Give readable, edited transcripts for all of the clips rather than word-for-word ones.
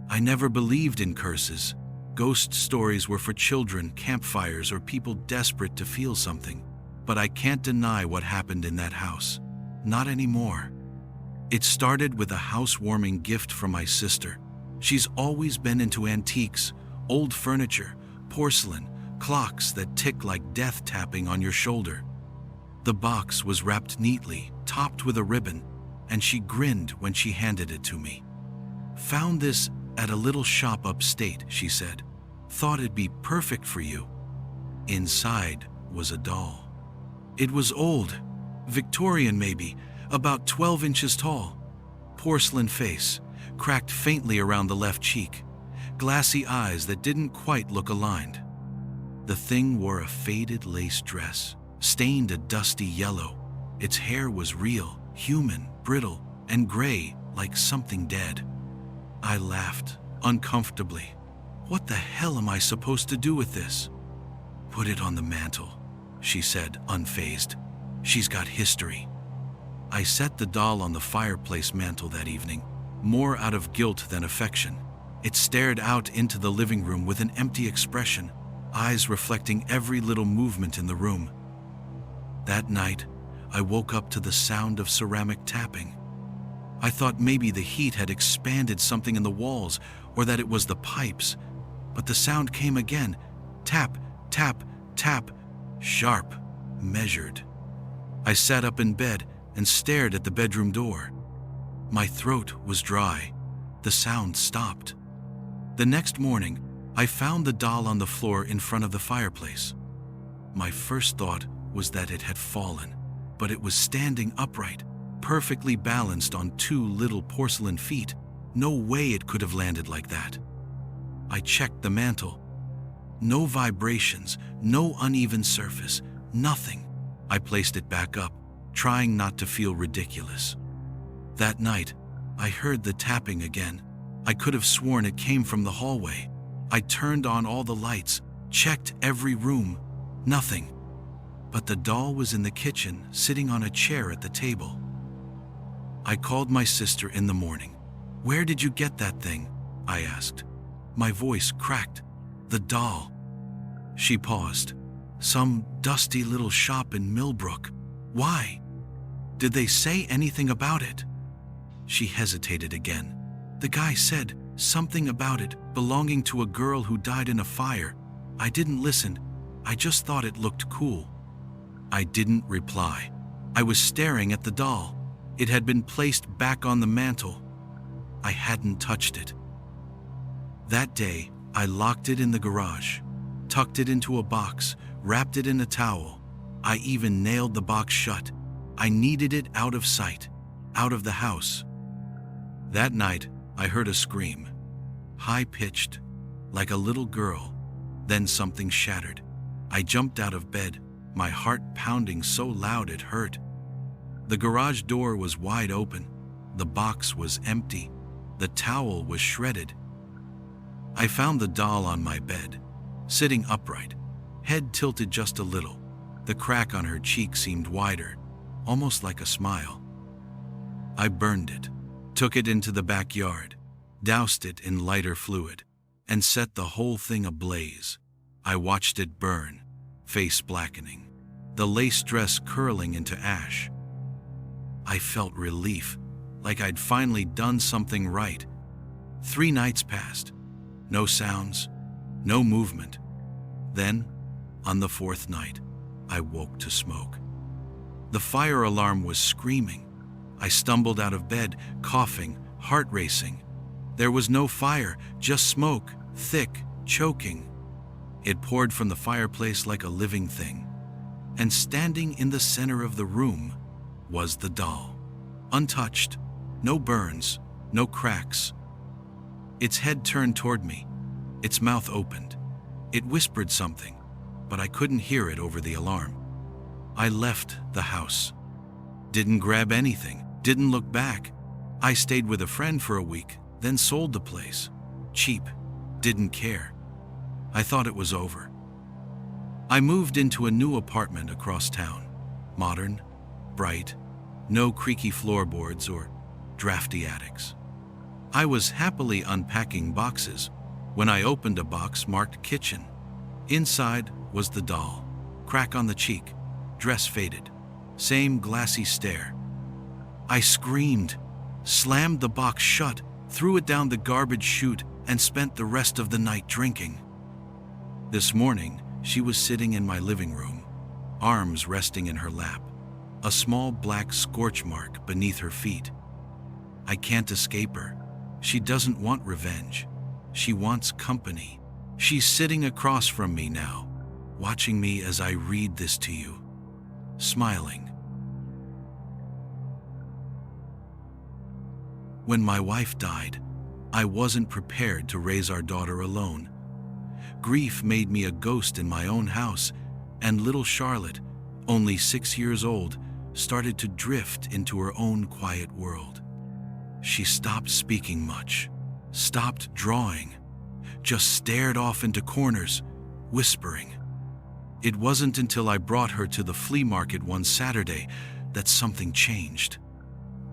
I never believed in curses. Ghost stories were for children, campfires, or people desperate to feel something. But I can't deny what happened in that house. Not anymore. It started with a housewarming gift from my sister. She's always been into antiques, old furniture, porcelain, clocks that tick like death tapping on your shoulder. The box was wrapped neatly, topped with a ribbon, and she grinned when she handed it to me. "Found this at a little shop upstate," she said. "Thought it'd be perfect for you." Inside was a doll. It was old, Victorian maybe, about 12 inches tall. Porcelain face, cracked faintly around the left cheek, glassy eyes that didn't quite look aligned. The thing wore a faded lace dress, stained a dusty yellow. Its hair was real, human, brittle, and gray like something dead. I laughed, uncomfortably. What the hell am I supposed to do with this? "Put it on the mantle," she said, unfazed. "She's got history." I set the doll on the fireplace mantle that evening, more out of guilt than affection. It stared out into the living room with an empty expression, eyes reflecting every little movement in the room. That night, I woke up to the sound of ceramic tapping. I thought maybe the heat had expanded something in the walls, or that it was the pipes, but the sound came again. Tap, tap, tap, sharp, measured. I sat up in bed and stared at the bedroom door. My throat was dry. The sound stopped. The next morning, I found the doll on the floor in front of the fireplace. My first thought was that it had fallen, but it was standing upright, perfectly balanced on two little porcelain feet. No way it could have landed like that. I checked the mantle. No vibrations, no uneven surface, nothing. I placed it back up, trying not to feel ridiculous. That night, I heard the tapping again. I could have sworn it came from the hallway. I turned on all the lights, checked every room. Nothing. But the doll was in the kitchen, sitting on a chair at the table. I called my sister in the morning. "Where did you get that thing?" I asked. My voice cracked. "The doll." She paused. "Some dusty little shop in Millbrook. Why? Did they say anything about it?" She hesitated again. "The guy said something about it belonging to a girl who died in a fire. I didn't listen. I just thought it looked cool." I didn't reply. I was staring at the doll. It had been placed back on the mantle. I hadn't touched it. That day, I locked it in the garage, tucked it into a box, wrapped it in a towel. I even nailed the box shut. I needed it out of sight, out of the house. That night, I heard a scream, high-pitched, like a little girl. Then something shattered. I jumped out of bed, my heart pounding so loud it hurt. The garage door was wide open. The box was empty. The towel was shredded. I found the doll on my bed, sitting upright, head tilted just a little. The crack on her cheek seemed wider, almost like a smile. I burned it, took it into the backyard, doused it in lighter fluid, and set the whole thing ablaze. I watched it burn, face blackening, the lace dress curling into ash. I felt relief, like I'd finally done something right. 3 nights passed. No sounds, no movement. Then, on the 4th night, I woke to smoke. The fire alarm was screaming. I stumbled out of bed, coughing, heart racing. There was no fire, just smoke, thick, choking. It poured from the fireplace like a living thing. And standing in the center of the room was the doll. Untouched, no burns, no cracks. Its head turned toward me, its mouth opened. It whispered something, but I couldn't hear it over the alarm. I left the house. Didn't grab anything, didn't look back. I stayed with a friend for a week, then sold the place. Cheap, didn't care. I thought it was over. I moved into a new apartment across town. Modern, bright, no creaky floorboards or drafty attics. I was happily unpacking boxes when I opened a box marked kitchen. Inside was the doll, crack on the cheek, dress faded, same glassy stare. I screamed, slammed the box shut, threw it down the garbage chute, and spent the rest of the night drinking. This morning, she was sitting in my living room, arms resting in her lap, a small black scorch mark beneath her feet. I can't escape her. She doesn't want revenge. She wants company. She's sitting across from me now, watching me as I read this to you, smiling. When my wife died, I wasn't prepared to raise our daughter alone. Grief made me a ghost in my own house, and little Charlotte, only 6 years old, started to drift into her own quiet world. She stopped speaking much, stopped drawing, just stared off into corners, whispering. It wasn't until I brought her to the flea market one Saturday that something changed.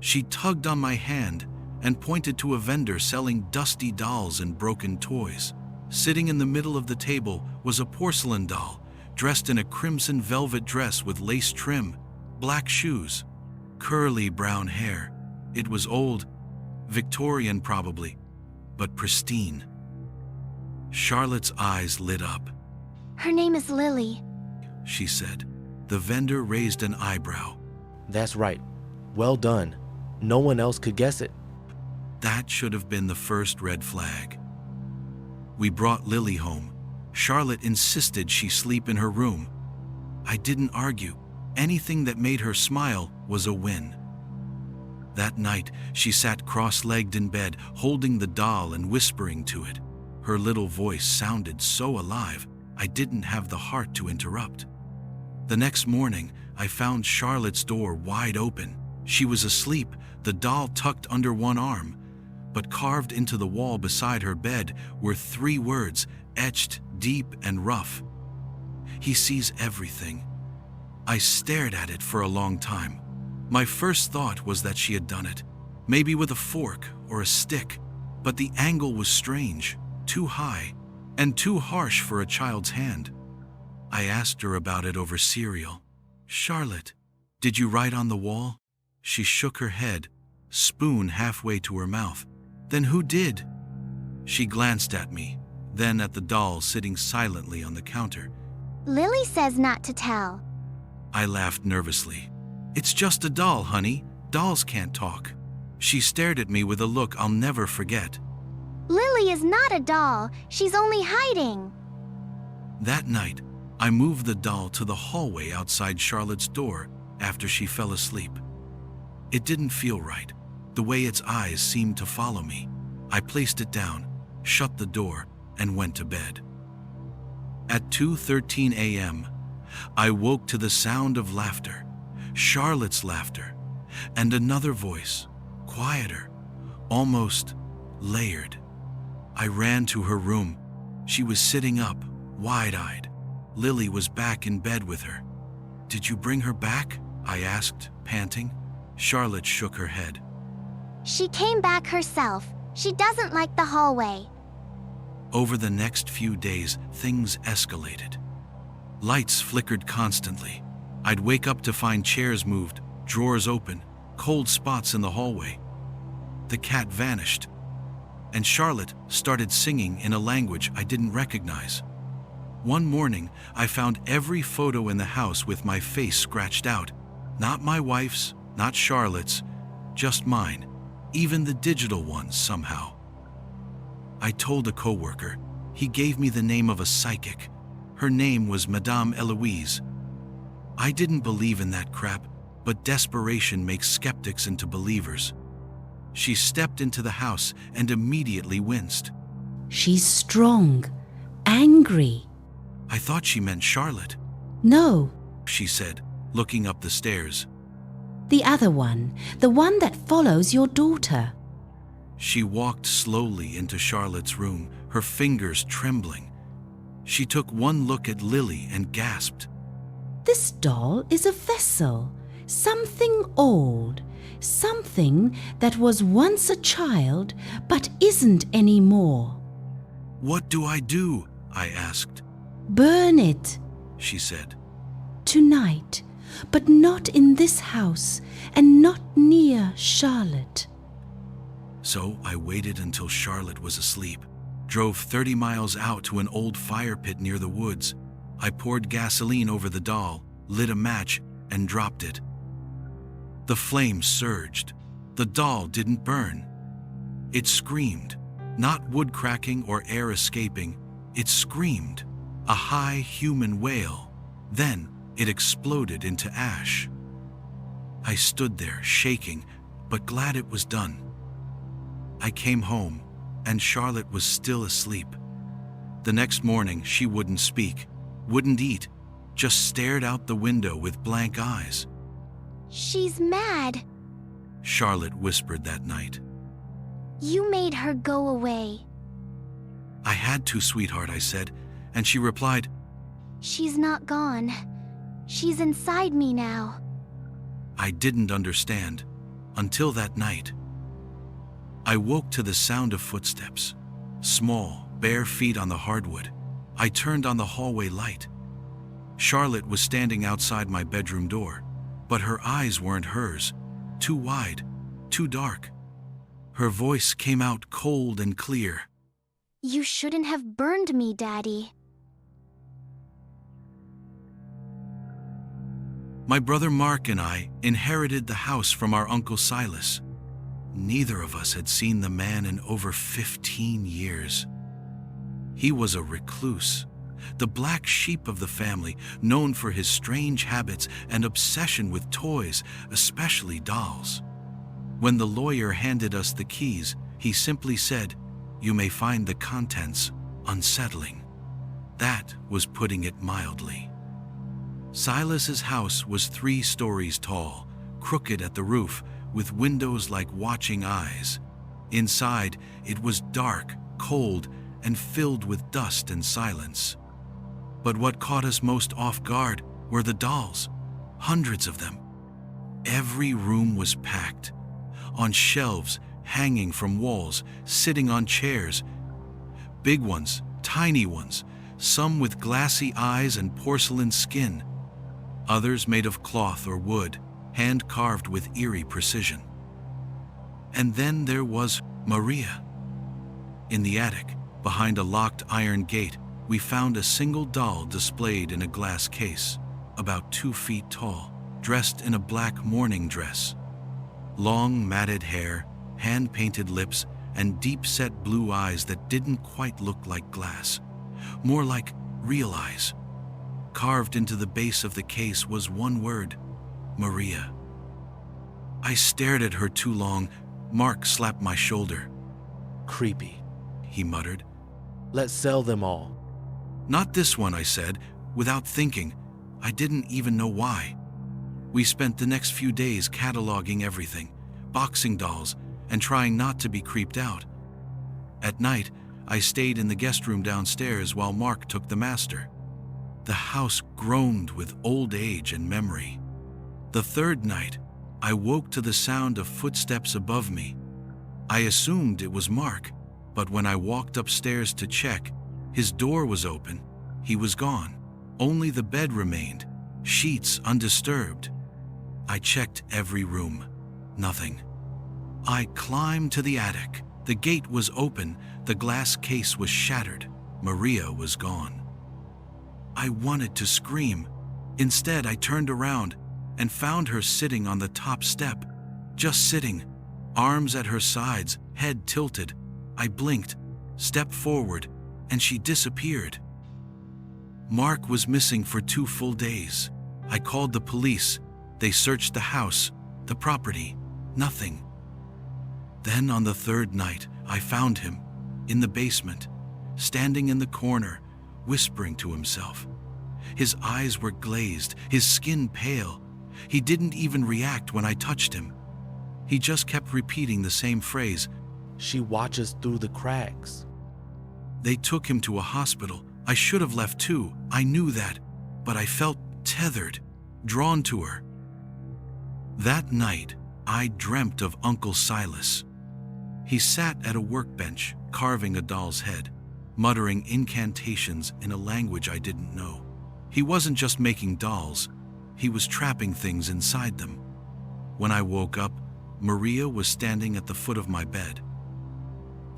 She tugged on my hand and pointed to a vendor selling dusty dolls and broken toys. Sitting in the middle of the table was a porcelain doll, dressed in a crimson velvet dress with lace trim, black shoes, curly brown hair. It was old, Victorian probably, but pristine. Charlotte's eyes lit up. Her name is Lily, she said. The vendor raised an eyebrow. That's right. Well done. No one else could guess it. That should have been the first red flag. We brought Lily home. Charlotte insisted she sleep in her room. I didn't argue. Anything that made her smile was a win. That night, she sat cross-legged in bed, holding the doll and whispering to it. Her little voice sounded so alive, I didn't have the heart to interrupt. The next morning, I found Charlotte's door wide open. She was asleep, the doll tucked under one arm, but carved into the wall beside her bed were 3 words, etched deep and rough. He sees everything. I stared at it for a long time. My first thought was that she had done it, maybe with a fork or a stick, but the angle was strange, too high, and too harsh for a child's hand. I asked her about it over cereal. "Charlotte, did you write on the wall?" She shook her head, spoon halfway to her mouth. "Then who did?" She glanced at me, then at the doll sitting silently on the counter. Lily says not to tell. I laughed nervously. "It's just a doll, honey. Dolls can't talk." She stared at me with a look I'll never forget. Lily is not a doll. She's only hiding. That night, I moved the doll to the hallway outside Charlotte's door after she fell asleep. It didn't feel right, the way its eyes seemed to follow me. I placed it down, shut the door, and went to bed. At 2:13 a.m., I woke to the sound of laughter, Charlotte's laughter, and another voice, quieter, almost layered. I ran to her room. She was sitting up, wide-eyed. Lily was back in bed with her. "Did you bring her back?" I asked, panting. Charlotte shook her head. She came back herself. She doesn't like the hallway. Over the next few days, things escalated. Lights flickered constantly. I'd wake up to find chairs moved, drawers open, cold spots in the hallway. The cat vanished, and Charlotte started singing in a language I didn't recognize. One morning, I found every photo in the house with my face scratched out. Not my wife's, not Charlotte's, just mine, even the digital ones somehow. I told a coworker. He gave me the name of a psychic. Her name was Madame Eloise. I didn't believe in that crap, but desperation makes skeptics into believers. She stepped into the house and immediately winced. "She's strong, angry." I thought she meant Charlotte, "No, she said, looking up the stairs. the other one, the one that follows your daughter." She walked slowly into Charlotte's room, her fingers trembling. She took one look at Lily and gasped. "This doll is a vessel, Something old, something that was once a child but isn't anymore. What do I do? I asked. Burn it, She said. tonight, but not in this house and not near Charlotte. So I waited until Charlotte was asleep, drove 30 miles out to an old fire pit near the woods. I poured gasoline over the doll, lit a match, and dropped it. The flames surged. The doll didn't burn. It screamed, not wood cracking or air escaping. It screamed, a high human wail. Then it exploded into ash. I stood there, shaking, but glad it was done. I came home, and Charlotte was still asleep. The next morning, she wouldn't speak, wouldn't eat, just stared out the window with blank eyes. She's mad. Charlotte whispered that night. You made her go away. I had to, sweetheart, I said, and she replied, She's not gone. She's inside me now. I didn't understand, until that night. I woke to the sound of footsteps, small, bare feet on the hardwood. I turned on the hallway light. Charlotte was standing outside my bedroom door, but her eyes weren't hers, too wide, too dark. Her voice came out cold and clear. You shouldn't have burned me, Daddy. My brother Mark and I inherited the house from our Uncle Silas. Neither of us had seen the man in over 15 years. He was a recluse, the black sheep of the family, known for his strange habits and obsession with toys, especially dolls. When the lawyer handed us the keys, he simply said, "You may find the contents unsettling." That was putting it mildly. Silas's house was 3 stories tall, crooked at the roof, with windows like watching eyes. Inside, it was dark, cold, and filled with dust and silence. But what caught us most off guard were the dolls, hundreds of them. Every room was packed, on shelves, hanging from walls, sitting on chairs. Big ones, tiny ones, some with glassy eyes and porcelain skin, others made of cloth or wood, hand-carved with eerie precision. And then there was Maria. In the attic, behind a locked iron gate, we found a single doll displayed in a glass case, about 2 feet tall, dressed in a black mourning dress. Long, matted hair, hand-painted lips, and deep-set blue eyes that didn't quite look like glass, more like real eyes. Carved into the base of the case was one word: Maria. I stared at her too long. Mark slapped my shoulder. Creepy, He muttered. let's sell them all. Not this one, I said, without thinking. I didn't even know why. We spent the next few days cataloging everything, boxing dolls, and trying not to be creeped out. At night, I stayed in the guest room downstairs while Mark took the master. The house groaned with old age and memory. The 3rd night, I woke to the sound of footsteps above me. I assumed it was Mark, but when I walked upstairs to check, his door was open. He was gone. Only the bed remained, sheets undisturbed. I checked every room. Nothing. I climbed to the attic. The gate was open. The glass case was shattered. Maria was gone. I wanted to scream. Instead, I turned around and found her sitting on the top step. Just sitting, arms at her sides, head tilted. I blinked, stepped forward, and she disappeared. Mark was missing for 2 full days. I called the police. They searched the house, the property. Nothing. Then on the 3rd night, I found him, in the basement, standing in the corner, whispering to himself. His eyes were glazed, his skin pale. He didn't even react when I touched him. He just kept repeating the same phrase. She watches through the cracks. They took him to a hospital. I should have left too, I knew that, but I felt tethered, drawn to her. That night, I dreamt of Uncle Silas. He sat at a workbench, carving a doll's head, muttering incantations in a language I didn't know. He wasn't just making dolls, he was trapping things inside them. When I woke up, Maria was standing at the foot of my bed.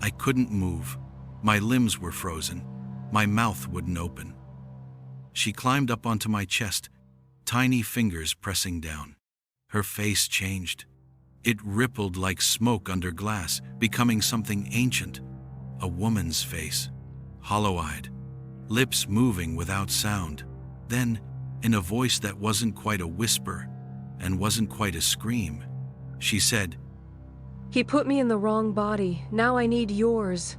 I couldn't move. My limbs were frozen. My mouth wouldn't open. She climbed up onto my chest, tiny fingers pressing down. Her face changed. It rippled like smoke under glass, becoming something ancient. A woman's face, hollow-eyed, lips moving without sound. Then, in a voice that wasn't quite a whisper and wasn't quite a scream, she said, "He put me in the wrong body. Now I need yours."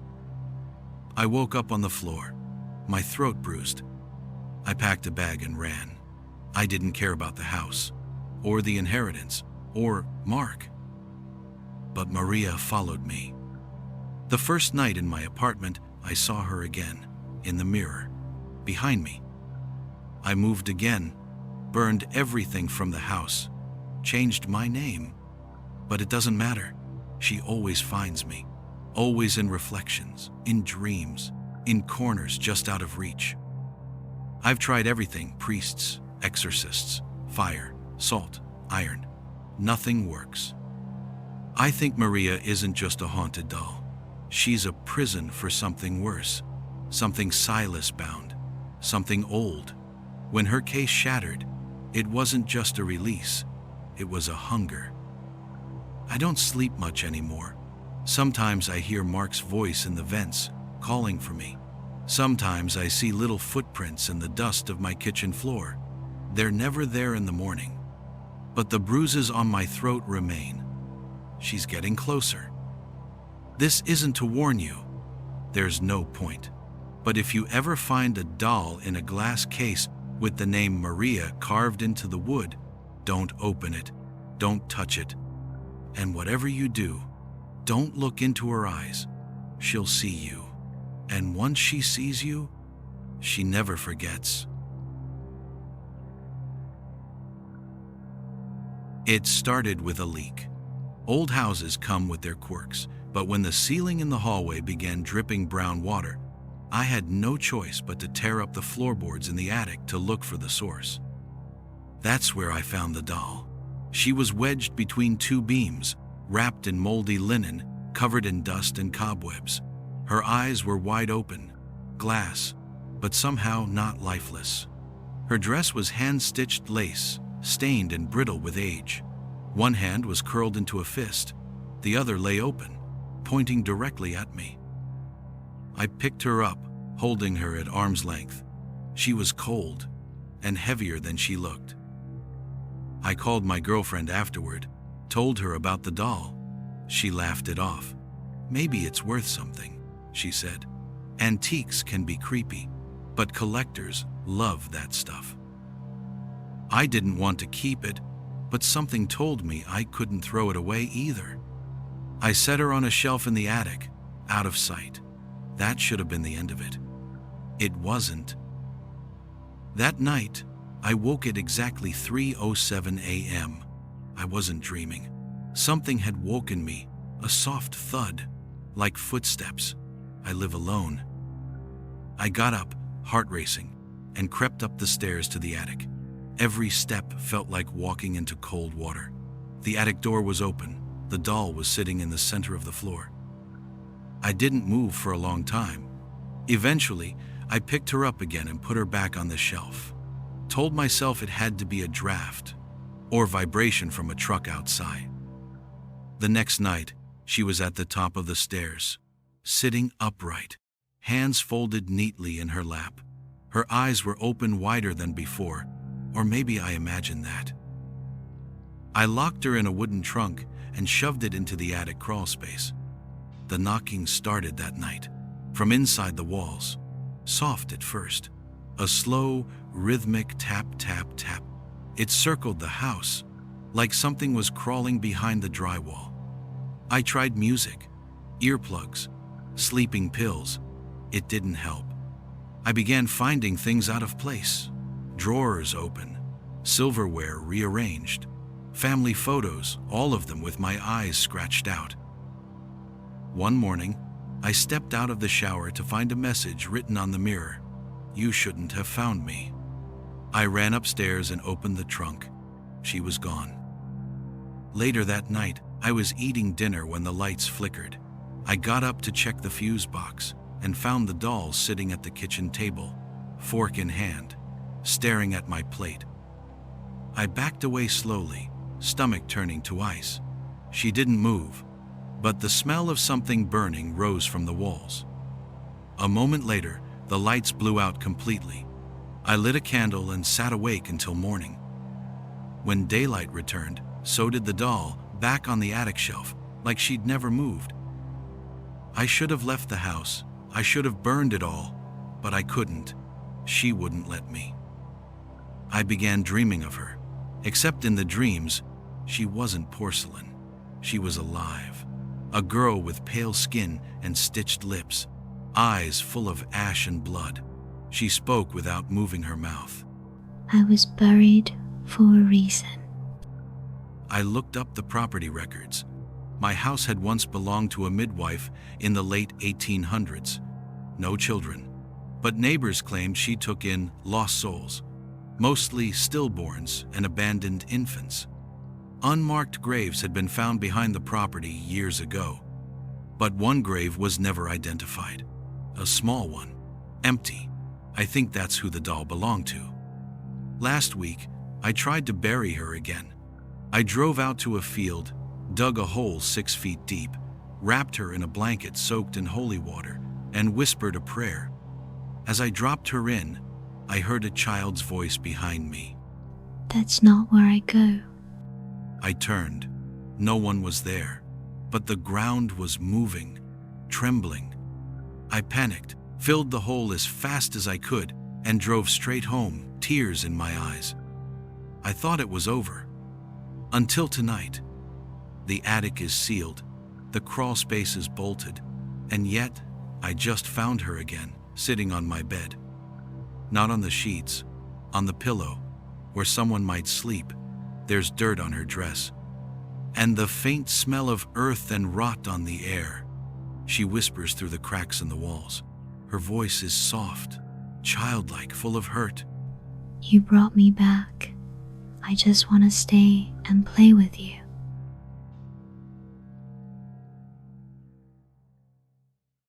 I woke up on the floor, my throat bruised. I packed a bag and ran. I didn't care about the house, or the inheritance, or Mark. But Maria followed me. The first night in my apartment, I saw her again, in the mirror, behind me. I moved again, burned everything from the house, changed my name. But it doesn't matter. She always finds me, always in reflections, in dreams, in corners just out of reach. I've tried everything: priests, exorcists, fire, salt, iron. Nothing works. I think Maria isn't just a haunted doll. She's a prison for something worse, something Silas-bound, something old. When her case shattered, it wasn't just a release, it was a hunger. I don't sleep much anymore. Sometimes I hear Mark's voice in the vents, calling for me. Sometimes I see little footprints in the dust of my kitchen floor. They're never there in the morning. But the bruises on my throat remain. She's getting closer. This isn't to warn you. There's no point. But if you ever find a doll in a glass case with the name Maria carved into the wood, don't open it. Don't touch it. And whatever you do, don't look into her eyes. She'll see you. And once she sees you, she never forgets. It started with a leak. Old houses come with their quirks, but when the ceiling in the hallway began dripping brown water, I had no choice but to tear up the floorboards in the attic to look for the source. That's where I found the doll. She was wedged between two beams, wrapped in moldy linen, covered in dust and cobwebs. Her eyes were wide open, glass, but somehow not lifeless. Her dress was hand-stitched lace, stained and brittle with age. One hand was curled into a fist, the other lay open, pointing directly at me. I picked her up, holding her at arm's length. She was cold and heavier than she looked. I called my girlfriend afterward, told her about the doll. She laughed it off. "Maybe it's worth something," she said. "Antiques can be creepy, but collectors love that stuff." I didn't want to keep it, but something told me I couldn't throw it away either. I set her on a shelf in the attic, out of sight. That should have been the end of it. It wasn't. That night, I woke at exactly 3:07 a.m. I wasn't dreaming. Something had woken me, a soft thud, like footsteps. I live alone. I got up, heart racing, and crept up the stairs to the attic. Every step felt like walking into cold water. The attic door was open. The doll was sitting in the center of the floor. I didn't move for a long time. Eventually, I picked her up again and put her back on the shelf. Told myself it had to be a draft or vibration from a truck outside. The next night, she was at the top of the stairs, sitting upright, hands folded neatly in her lap. Her eyes were open wider than before, or maybe I imagined that. I locked her in a wooden trunk and shoved it into the attic crawl space. The knocking started that night, from inside the walls, soft at first, a slow, rhythmic tap, tap, tap. It circled the house, like something was crawling behind the drywall. I tried music, earplugs, sleeping pills. It didn't help. I began finding things out of place. Drawers open, silverware rearranged, Family photos, all of them with my eyes scratched out. One morning, I stepped out of the shower to find a message written on the mirror. "You shouldn't have found me." I ran upstairs and opened the trunk. She was gone. Later that night, I was eating dinner when the lights flickered. I got up to check the fuse box and found the doll sitting at the kitchen table, fork in hand, staring at my plate. I backed away slowly, stomach turning to ice. She didn't move, but the smell of something burning rose from the walls. A moment later, the lights blew out completely. I lit a candle and sat awake until morning. When daylight returned, so did the doll, back on the attic shelf, like she'd never moved. I should have left the house. I should have burned it all, but I couldn't. She wouldn't let me. I began dreaming of her, except in the dreams, she wasn't porcelain. She was alive. A girl with pale skin and stitched lips, eyes full of ash and blood. She spoke without moving her mouth. "I was buried for a reason." I looked up the property records. My house had once belonged to a midwife in the late 1800s. No children, but neighbors claimed she took in lost souls, mostly stillborns and abandoned infants. Unmarked graves had been found behind the property years ago, but one grave was never identified. A small one, empty. I think that's who the doll belonged to. Last week, I tried to bury her again. I drove out to a field, dug a hole 6 feet deep, wrapped her in a blanket soaked in holy water, and whispered a prayer. As I dropped her in, I heard a child's voice behind me. "That's not where I go." I turned. No one was there, but the ground was moving, trembling. I panicked, filled the hole as fast as I could, and drove straight home, tears in my eyes. I thought it was over. Until tonight. The attic is sealed, the crawl space is bolted, and yet I just found her again, sitting on my bed. Not on the sheets, on the pillow, where someone might sleep. There's dirt on her dress, and the faint smell of earth and rot on the air. She whispers through the cracks in the walls. Her voice is soft, childlike, full of hurt. "You brought me back. I just want to stay and play with you."